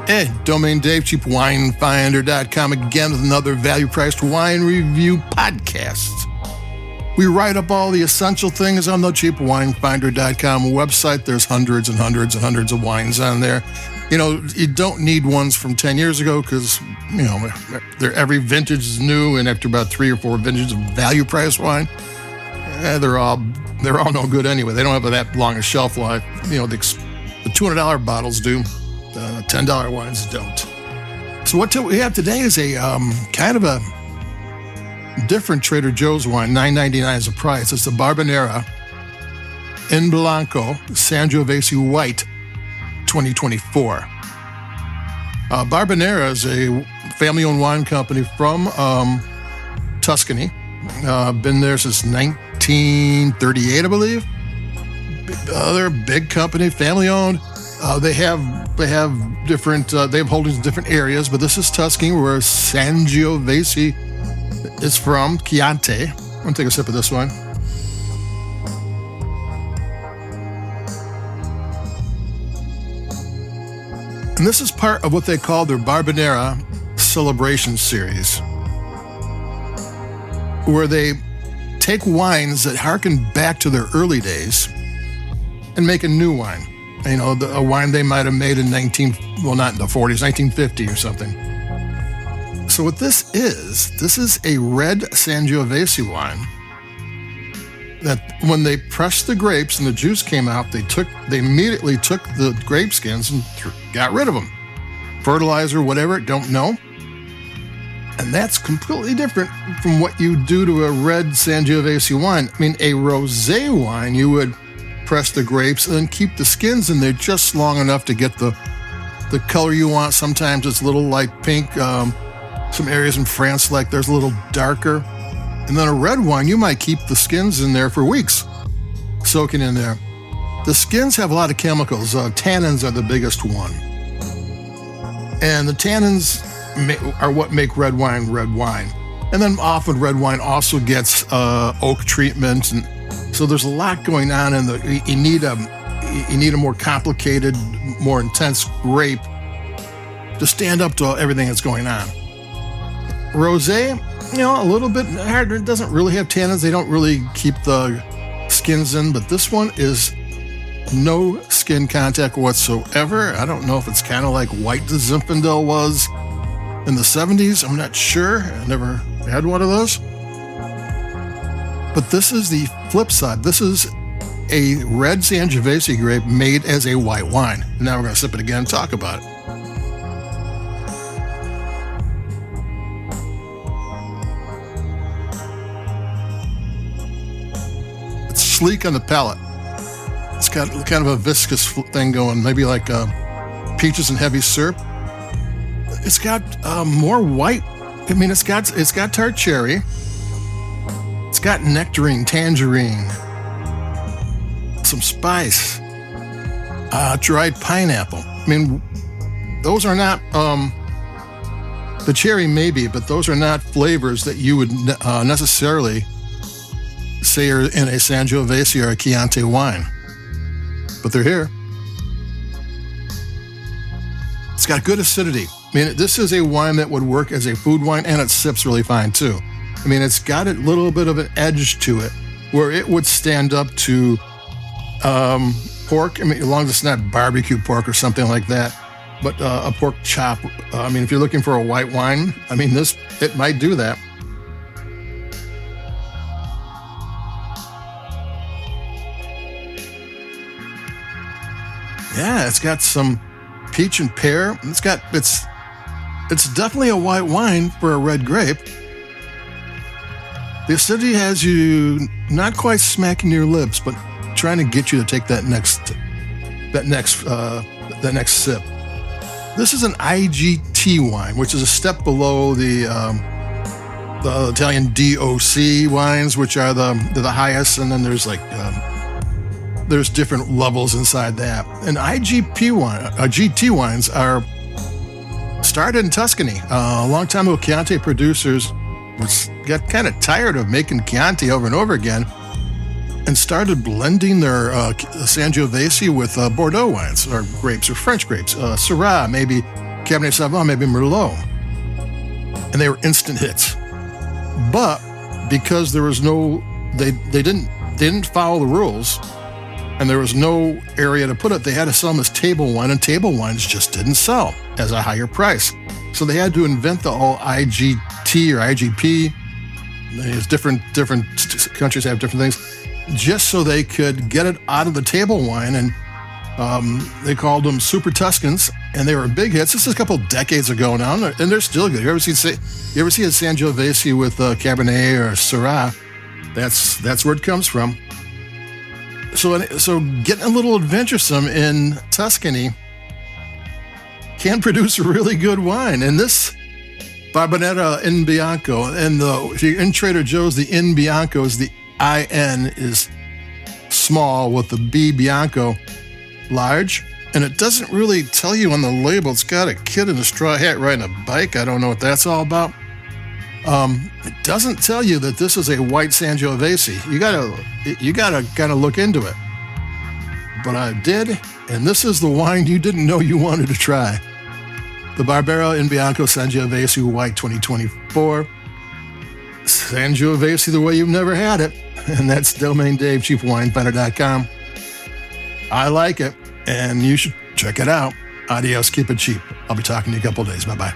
Hey, Domain Dave, cheapwinefinder.com again with another value-priced wine review podcast. We write up all the essential things on the cheapwinefinder.com website. There's hundreds and hundreds and hundreds of wines on there. You know, you don't need ones from 10 years ago because, you know, every vintage is new, and after about 3 or 4 vintages of value-priced wine, they're all no good anyway. They don't have that long a shelf life. You know, the $200 bottles do. $10 wines don't. So what we have today is a kind of a different Trader Joe's wine. $9.99 is the price. It's the Barbanera inBianco Sangiovese White 2024. Barbanera is a family-owned wine company from Tuscany. Been there since 1938, I believe. They're a big company, family-owned. They have different. They have holdings in different areas, but this is Tuscany, where Sangiovese is from. Chianti. I'm gonna take a sip of this one. And this is part of what they call their Barbanera Celebration Series, where they take wines that harken back to their early days and make a new wine. You know, a wine they might have made in not in the 40s, 1950 or something. So what this is a red Sangiovese wine that when they pressed the grapes and the juice came out, they immediately took the grape skins and got rid of them. Fertilizer, whatever, don't know. And that's completely different from what you do to a red Sangiovese wine. I mean, a Rosé wine, you would press the grapes and then keep the skins in there just long enough to get the color you want. Sometimes it's a little light pink. Some areas in France, like there's a little darker. And then a red wine, you might keep the skins in there for weeks, soaking in there. The skins have a lot of chemicals. Tannins are the biggest one. And the tannins are what make red wine red wine. And then often red wine also gets oak treatment, and so there's a lot going on, and you need a more complicated, more intense grape to stand up to everything that's going on. Rosé, you know, a little bit harder. It doesn't really have tannins. They don't really keep the skins in, but this one is no skin contact whatsoever. I don't know if it's kind of like White Zinfandel was in the 70s. I'm not sure. I never had one of those. But this is the flip side. This is a red Sangiovese grape made as a white wine. And now we're going to sip it again and talk about it. It's sleek on the palate. It's got kind of a viscous thing going, maybe like peaches and heavy syrup. It's got more white. I mean, it's got tart cherry. It's got nectarine, tangerine, some spice, dried pineapple. I mean, those are not, the cherry maybe, but those are not flavors that you would necessarily say are in a Sangiovese or a Chianti wine. But they're here. It's got good acidity. I mean, this is a wine that would work as a food wine, and it sips really fine too. I mean, it's got a little bit of an edge to it where it would stand up to pork. I mean, as long as it's not barbecue pork or something like that, but a pork chop. I mean, if you're looking for a white wine, I mean, it might do that. Yeah, it's got some peach and pear. It's definitely a white wine for a red grape. The acidity has you not quite smacking your lips, but trying to get you to take that next sip. This is an IGT wine, which is a step below the Italian DOC wines, which are the highest, and then there's there's different levels inside that. And GT wines are started in Tuscany a long time ago. Chianti producers got kind of tired of making Chianti over and over again, and started blending their Sangiovese with Bordeaux wines, or grapes, or French grapes, Syrah, maybe Cabernet Sauvignon, maybe Merlot. And they were instant hits. But because there was no, they didn't follow the rules, and there was no area to put it, they had to sell them as table wine, and table wines just didn't sell as a higher price. So they had to invent the whole IGT or IGP. There's different countries have different things, just so they could get it out of the table wine. And they called them Super Tuscans, and they were big hits. This is a couple decades ago now, and they're still good. You ever see a Sangiovese with Cabernet or Syrah? That's where it comes from. So getting a little adventuresome in Tuscany can produce a really good wine. And this Barbanera inBianco, and if you're in Trader Joe's, the inBianco is the IN is small with the B Bianco large, and it doesn't really tell you on the label. It's got a kid in a straw hat riding a bike. I don't know what that's all about. It doesn't tell you that this is a White Sangiovese. You gotta kind of look into it. But I did, and this is the wine you didn't know you wanted to try. The Barbanera inBianco Sangiovese White 2024. Sangiovese the way you've never had it. And that's Domain Dave, cheapwinefinder.com. I like it, and you should check it out. Adios, keep it cheap. I'll be talking to you in a couple of days. Bye-bye.